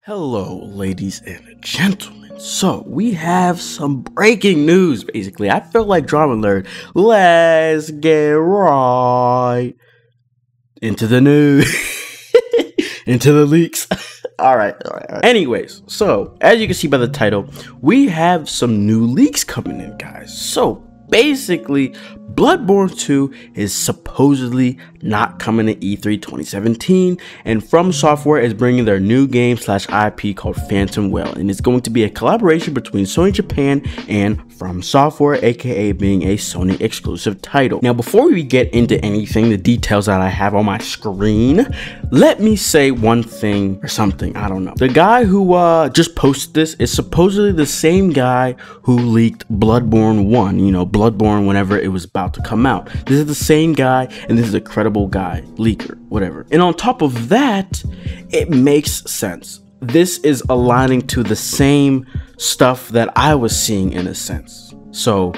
Hello, ladies and gentlemen. So, we have some breaking news, basically. I feel like drama alert. Let's get right into the news. Into the leaks. All right. Anyways, so, as you can see by the title, we have some new leaks coming in, guys. So, basically, Bloodborne 2 is supposedly not coming to E3 2017, and From Software is bringing their new game / IP called Phantom Wail, and it's going to be a collaboration between Sony Japan and From Software, aka being a Sony exclusive title. Now, before we get into anything, the details that I have on my screen, let me say one thing or something, I don't know. The guy who just posted this is supposedly the same guy who leaked Bloodborne 1, you know, Bloodborne whenever it was about to come out. This is the same guy, and this is a credible guy, leaker, whatever. And on top of that, it makes sense. This is aligning to the same stuff that I was seeing in a sense. So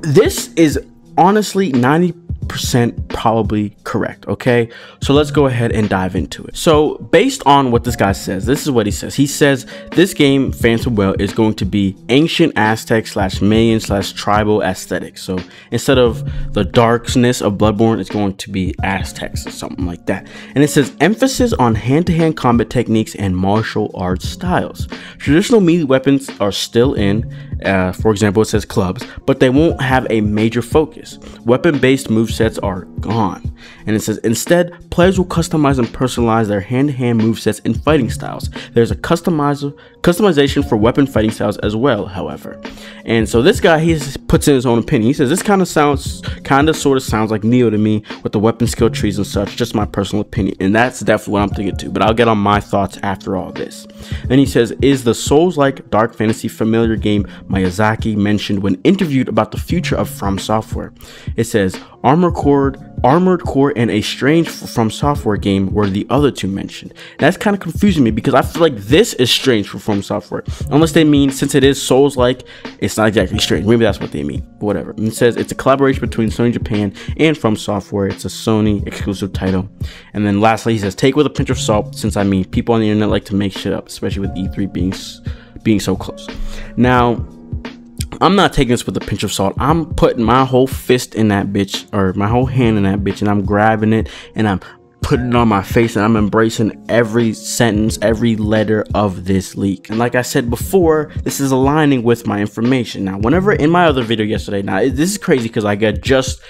this is honestly 90% probably correct. Okay, so let's go ahead and dive into it. So based on what this guy says, this is what he says. He says this game Phantom Wail is going to be ancient Aztec / Mayan / tribal aesthetic. So instead of the darkness of Bloodborne, it's going to be Aztecs or something like that. And it says emphasis on hand-to-hand combat techniques and martial arts styles. Traditional melee weapons are still in, for example, it says clubs, but they won't have a major focus. Weapon-based movesets are gone. And it says instead, players will customize and personalize their hand-to-hand movesets and fighting styles. There's a customization for weapon fighting styles as well, however. And so this guy, he puts in his own opinion. He says this kind of sort of sounds like Neo to me with the weapon skill trees and such, just my personal opinion. And that's definitely what I'm thinking too, but I'll get on my thoughts after all this. Then he says, is the Souls-like dark fantasy familiar game Miyazaki mentioned when interviewed about the future of From Software? It says Armored Core and a strange From Software game were the other two mentioned. That's kind of confusing me because I feel like this is strange for From Software, unless they mean since it is Souls-like, it's not exactly strange. Maybe that's what they mean, whatever. And it says it's a collaboration between Sony Japan and From Software. It's a Sony exclusive title. And then lastly, he says take with a pinch of salt, since I mean people on the internet like to make shit up, especially with E3 being so close. Now, I'm not taking this with a pinch of salt. I'm putting my whole fist in that bitch, or my whole hand in that bitch, and I'm grabbing it and I'm putting it on my face, and I'm embracing every sentence, every letter of this leak. And like I said before, this is aligning with my information. Now, whenever in my other video yesterday, now this is crazy because I got just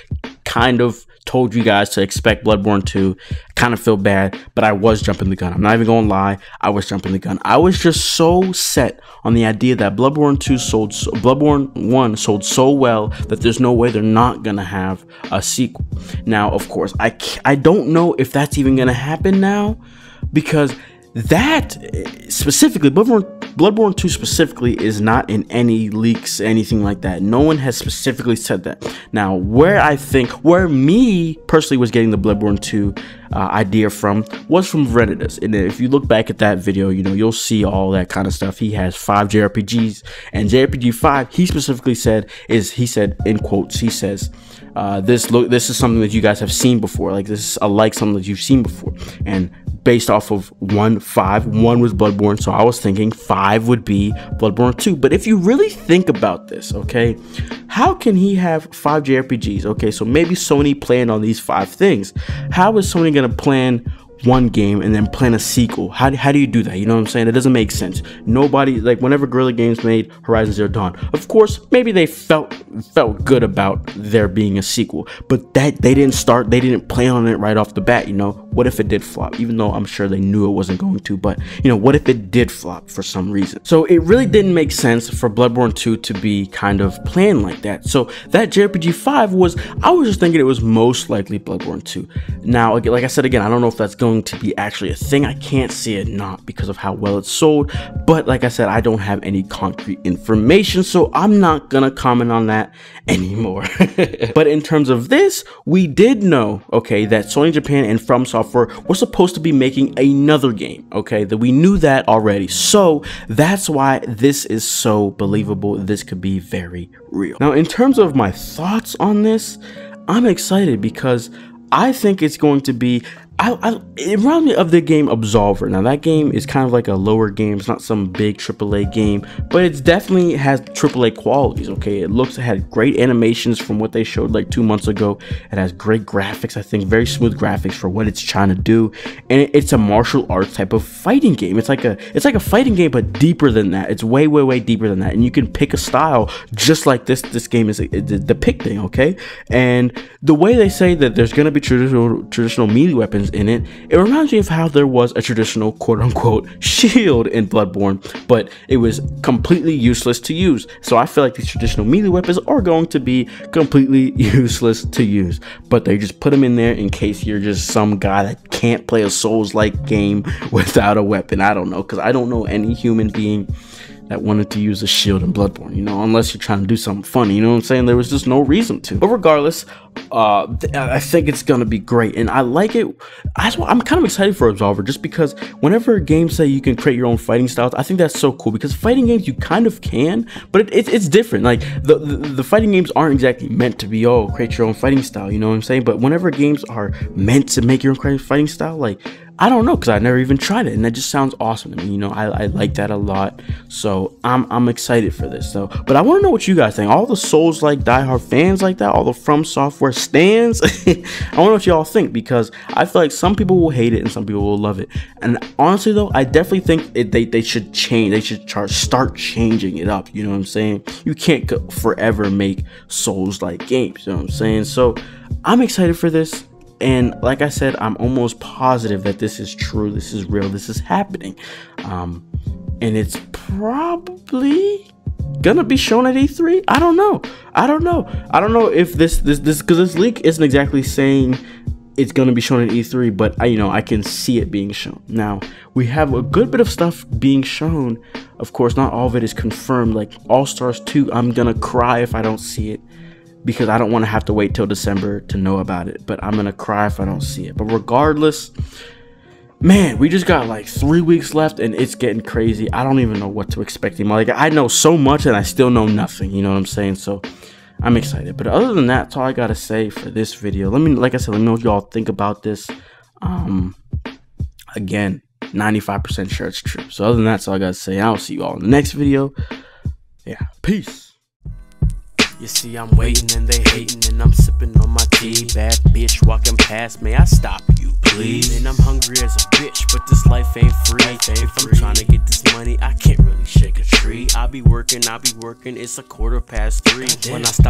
kind of told you guys to expect Bloodborne 2. Kind of feel bad, but I was jumping the gun. I'm not even gonna lie, I was jumping the gun. I was just so set on the idea that Bloodborne 1 sold so well that there's no way they're not gonna have a sequel. Now, of course, I don't know if that's even gonna happen now, because that specifically, Bloodborne 2 specifically is not in any leaks, anything like that. No one has specifically said that. Now, where me personally was getting the Bloodborne 2 idea from was from Verendus. And if you look back at that video, you know, you'll see all that kind of stuff. He has 5 JRPGs, and JRPG 5, he specifically said, he said in quotes, he says, this is something that you guys have seen before. Like, this is like something that you've seen before. And based off of 1 was Bloodborne, so I was thinking 5 would be Bloodborne 2. But if you really think about this, okay, how can he have 5 JRPGs? Okay, so maybe Sony planned on these 5 things. How is Sony gonna plan one game and then plan a sequel? How do you do that? You know what I'm saying? It doesn't make sense. Nobody, like, whenever Guerrilla Games made Horizon Zero Dawn, of course maybe they felt good about there being a sequel, but that they didn't plan on it right off the bat. You know, what if it did flop? Even though I'm sure they knew it wasn't going to, but you know, what if it did flop for some reason? So it really didn't make sense for Bloodborne 2 to be kind of planned like that. So that JRPG 5 I was just thinking it was most likely Bloodborne 2. Now, like I said again, I don't know if that's going to be actually a thing. I can't see it not because of how well it's sold, but like I said, I don't have any concrete information, so I'm not gonna comment on that anymore. But in terms of this, we did know, okay, that Sony Japan and From Software were supposed to be making another game, okay, that we knew that already. So that's why this is so believable. This could be very real. Now, in terms of my thoughts on this, I'm excited because I think it's going to be It reminds me of the game Absolver. Now that game is kind of like a lower game. It's not some big AAA game, but it's definitely has AAA qualities. Okay, it had great animations from what they showed like 2 months ago. It has great graphics. I think very smooth graphics for what it's trying to do, and it's a martial arts type of fighting game. It's like a fighting game, but deeper than that. It's way deeper than that, and you can pick a style just like this game is depicting. Okay, and the way they say that there's gonna be traditional melee weapons in it, it reminds me of how there was a traditional quote-unquote shield in Bloodborne, but it was completely useless to use. So I feel like these traditional melee weapons are going to be completely useless to use, but they just put them in there in case you're just some guy that can't play a Souls-like game without a weapon. I don't know, because I don't know any human being that wanted to use a shield in Bloodborne, you know, unless you're trying to do something funny, you know what I'm saying? There was just no reason to. But regardless, I think it's gonna be great, and I like it. I'm kind of excited for Absolver, just because whenever games say you can create your own fighting styles, I think that's so cool, because fighting games you kind of can, but it's different. Like the fighting games aren't exactly meant to be, oh, create your own fighting style, you know what I'm saying? But whenever games are meant to make your own fighting style, like, I don't know, because I never even tried it, and that just sounds awesome to me. You know, I like that a lot, so I'm excited for this. So, but I want to know what you guys think. All the Souls-like diehard fans like that, all the From Software stans, I want to know what y'all think, because I feel like some people will hate it and some people will love it. And honestly, though, I definitely think they should change. They should start changing it up. You know what I'm saying? You can't forever make Souls-like games. You know what I'm saying? So I'm excited for this. And like I said, I'm almost positive that this is true, this is real, this is happening. And it's probably gonna be shown at E3. I don't know if this because this leak isn't exactly saying it's gonna be shown at E3, but I can see it being shown. Now, we have a good bit of stuff being shown. Of course, not all of it is confirmed. Like All Stars 2, I'm gonna cry if I don't see it, because I don't want to have to wait till December to know about it, but I'm gonna cry if I don't see it. But regardless, man, we just got like 3 weeks left, and it's getting crazy. I don't even know what to expect anymore. Like, I know so much and I still know nothing, you know what I'm saying? So I'm excited. But other than that, that's all I gotta say for this video. Like I said, let me know what y'all think about this. Again, 95% sure it's true. So other than that, that's all I gotta say. I'll see you all in the next video. Yeah, peace. You see, I'm waiting and they hating, and I'm sipping on my tea. Bad bitch walking past, may I stop you, please? And I'm hungry as a bitch, but this life ain't free. If I'm trying to get this money, I can't really shake a tree. I be working, it's a 3:15. When I stop